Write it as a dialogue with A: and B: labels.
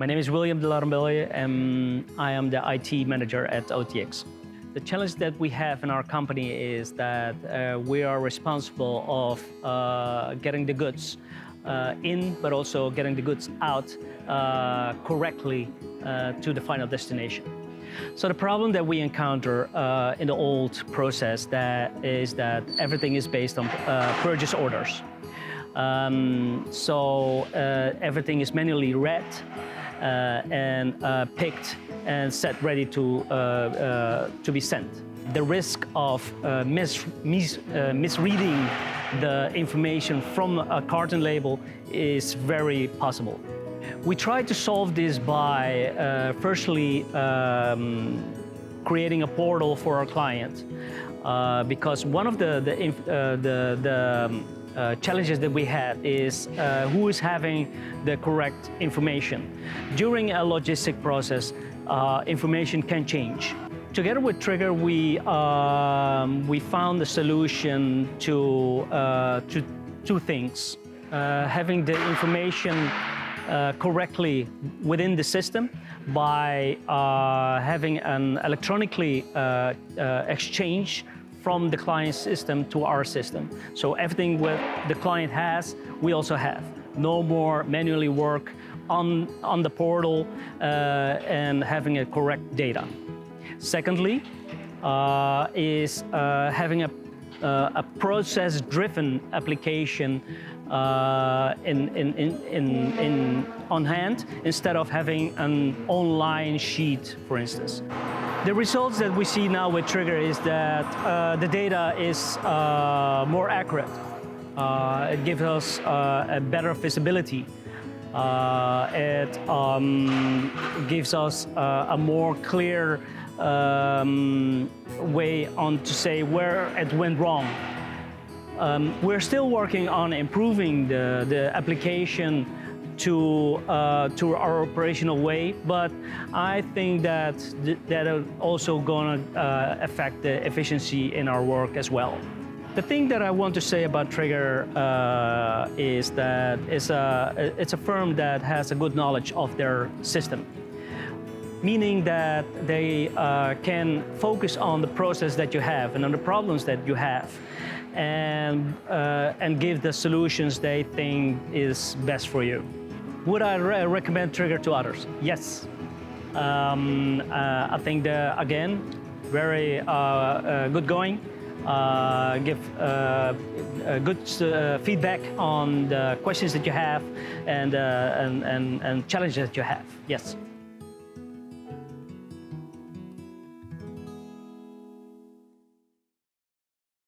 A: My name is William de Larambelle, and I am the IT manager at OTX. The challenge that we have in our company is that we are responsible of getting the goods in, but also getting the goods out correctly to the final destination. So the problem that we encounter in the old process is that everything is based on purchase orders. Everything is manually read and picked and set ready to be sent. The risk of misreading the information from a carton label is very possible. We try to solve this by firstly creating a portal for our client, because one of the challenges that we had is who is having the correct information. During a logistic process, information can change. Together with Triggre, we found a solution to two things: having the information correctly within the system by having an electronically exchange from the client's system to our system. So everything what the client has, we also have. No more manually work on the portal and having a correct data. Secondly, is having a process-driven application on hand instead of having an online sheet, for instance. The results that we see now with Triggre is that the data is more accurate. It gives us a better visibility. It gives us a more clear way on to say where it went wrong. We're still working on improving the application to our operational way, but I think that is also going to affect the efficiency in our work as well. The thing that I want to say about Triggre is that it's a firm that has a good knowledge of their system, meaning that they can focus on the process that you have and on the problems that you have, and give the solutions they think is best for you. Would I recommend Triggre to others? Yes. I think again, very good going. Give good feedback on the questions that you have and challenges that you have. Yes.